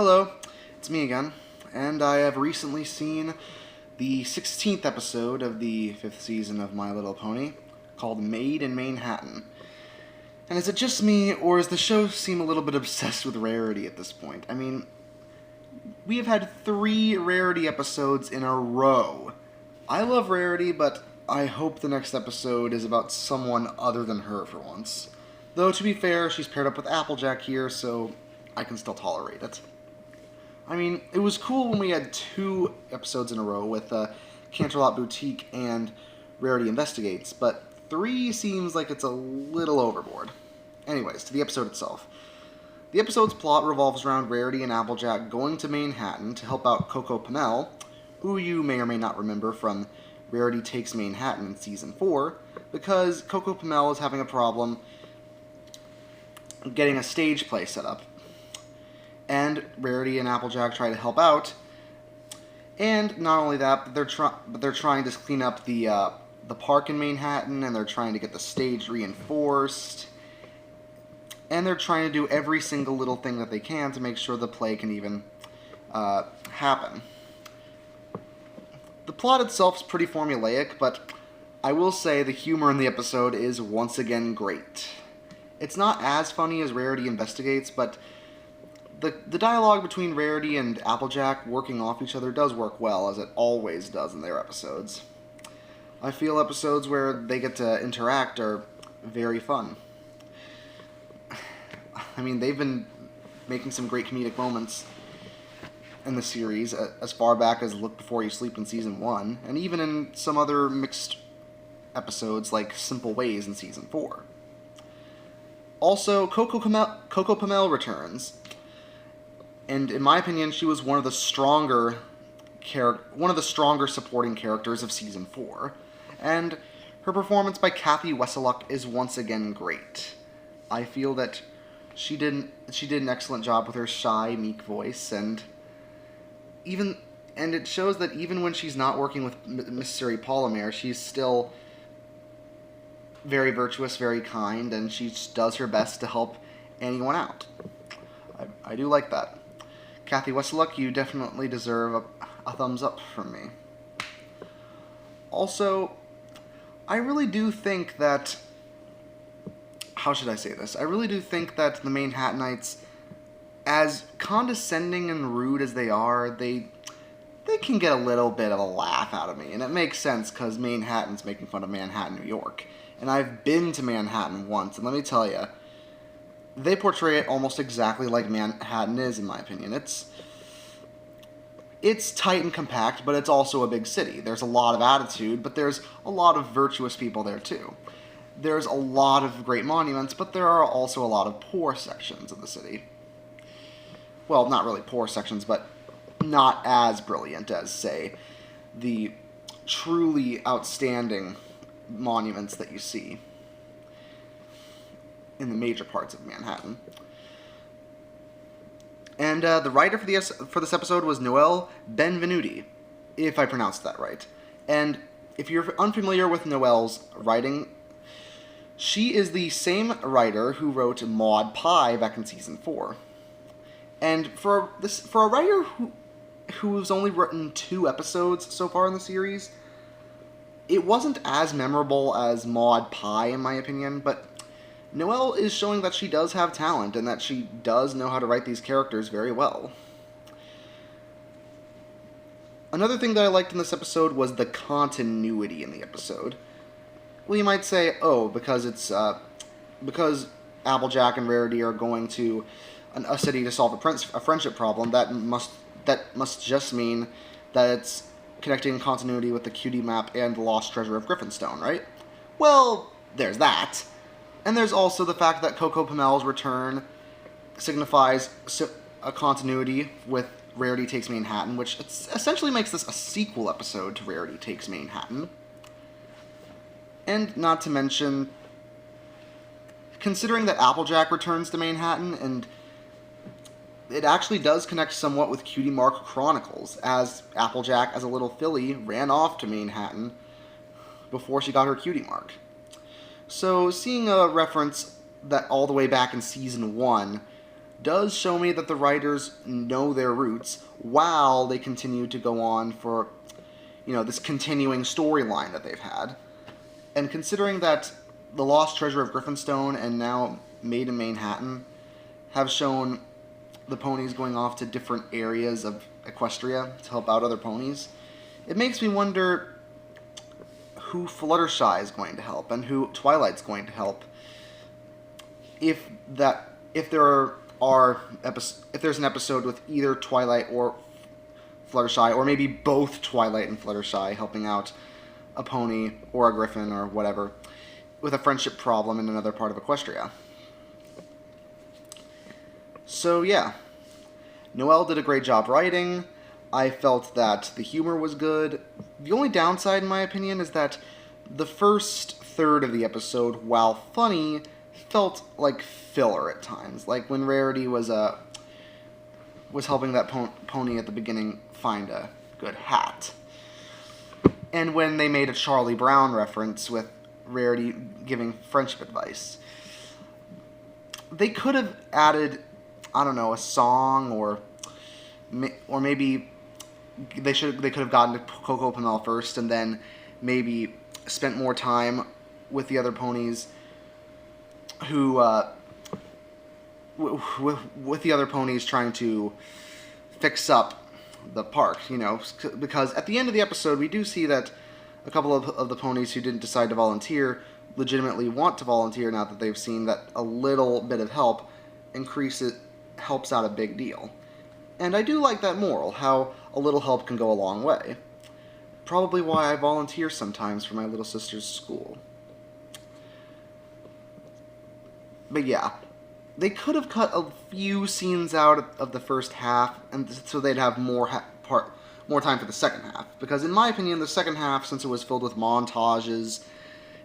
Hello, it's me again, and I have recently seen the 16th episode of the 5th season of My Little Pony, called Made in Manehattan. And is it just me, or does the show seem a little bit obsessed with Rarity at this point? I mean, we have had 3 Rarity episodes in a row. I love Rarity, but I hope the next episode is about someone other than her for once. Though, to be fair, she's paired up with Applejack here, so I can still tolerate it. I mean, it was cool when we had 2 episodes in a row with Canterlot Boutique and Rarity Investigates, but 3 seems like it's a little overboard. Anyways, to the episode itself. The episode's plot revolves around Rarity and Applejack going to Manehattan to help out Coco Pamel, who you may or may not remember from Rarity Takes Manehattan in Season 4, because Coco Pamel is having a problem getting a stage play set up. And Rarity and Applejack try to help out. And not only that, but they're trying to clean up the park in Manehattan, and they're trying to get the stage reinforced. And they're trying to do every single little thing that they can to make sure the play can even happen. The plot itself is pretty formulaic, but I will say the humor in the episode is once again great. It's not as funny as Rarity Investigates, but the dialogue between Rarity and Applejack working off each other does work well, as it always does in their episodes. I feel episodes where they get to interact are very fun. I mean, they've been making some great comedic moments in the series, as far back as Look Before You Sleep in Season 1, and even in some other mixed episodes like Simple Ways in Season 4. Also, Coco Pamel returns. And in my opinion, she was one of the stronger supporting characters of Season 4. And her performance by Kathy Wesseluck is once again great. I feel that she did an excellent job with her shy, meek voice, and it shows that even when she's not working with Mystery Polymere, she's still very virtuous, very kind, and she does her best to help anyone out. I do like that. Kathy Wesseluck, you definitely deserve a thumbs up from me. Also, I really do think that... How should I say this? I really do think that the Manehattanites, as condescending and rude as they are, they can get a little bit of a laugh out of me. And it makes sense, because Manehattan's making fun of Manhattan, New York. And I've been to Manhattan once, and let me tell you, they portray it almost exactly like Manhattan is, in my opinion. It's tight and compact, but it's also a big city. There's a lot of attitude, but there's a lot of virtuous people there, too. There's a lot of great monuments, but there are also a lot of poor sections of the city. Well, not really poor sections, but not as brilliant as, say, the truly outstanding monuments that you see in the major parts of Manhattan. And the writer for this episode was Noelle Benvenuti, if I pronounced that right. And if you're unfamiliar with Noelle's writing, she is the same writer who wrote Maud Pie back in Season 4. And for a writer who's only written 2 episodes so far in the series, it wasn't as memorable as Maud Pie, in my opinion, but Noelle is showing that she does have talent and that she does know how to write these characters very well. Another thing that I liked in this episode was the continuity in the episode. Well, you might say, oh, because Applejack and Rarity are going to a city to solve a friendship problem, that must just mean that it's connecting continuity with the Cutie Map and the Lost Treasure of Griffinstone, right? Well, there's that. And there's also the fact that Coco Pamel's return signifies a continuity with Rarity Takes Manehattan, which essentially makes this a sequel episode to Rarity Takes Manehattan. And not to mention, considering that Applejack returns to Manehattan, and it actually does connect somewhat with Cutie Mark Chronicles, as Applejack, as a little filly, ran off to Manehattan before she got her Cutie Mark. So seeing a reference that all the way back in Season 1 does show me that the writers know their roots while they continue to go on for, this continuing storyline that they've had. And considering that The Lost Treasure of Griffinstone and now Maid in Manehattan have shown the ponies going off to different areas of Equestria to help out other ponies, it makes me wonder who Fluttershy is going to help and who Twilight's going to help. If there's an episode with either Twilight or Fluttershy, or maybe both Twilight and Fluttershy helping out a pony or a griffin or whatever with a friendship problem in another part of Equestria. So yeah, Noelle did a great job writing. I felt that the humor was good. The only downside, in my opinion, is that the first third of the episode, while funny, felt like filler at times. Like when Rarity was helping that pony at the beginning find a good hat. And when they made a Charlie Brown reference with Rarity giving friendship advice. They could have added, I don't know, a song, or maybe they could have gotten to Coco Pamel first and then maybe spent more time with the other ponies who with the other ponies trying to fix up the park, because at the end of the episode we do see that a couple of the ponies who didn't decide to volunteer legitimately want to volunteer now that they've seen that a little bit of help helps out a big deal. And I do like that moral, how a little help can go a long way. Probably why I volunteer sometimes for my little sister's school. But yeah, they could have cut a few scenes out of the first half, and so they'd have more time for the second half. Because in my opinion, the second half, since it was filled with montages,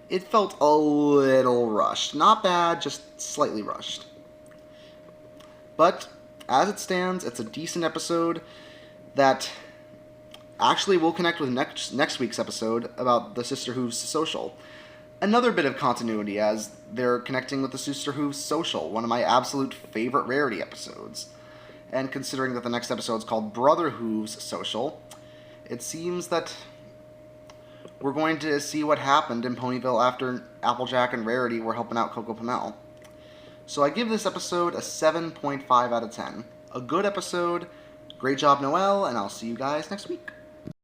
it felt a little rushed. Not bad, just slightly rushed. But as it stands, it's a decent episode that actually will connect with next week's episode about the Sister Hooves social. Another bit of continuity as they're connecting with the Sister Hooves social, one of my absolute favorite Rarity episodes. And considering that the next episode is called Brother Hooves Social, it seems that we're going to see what happened in Ponyville after Applejack and Rarity were helping out Coco Pamel. So I give this episode a 7.5 out of 10. A good episode. Great job, Noelle, and I'll see you guys next week.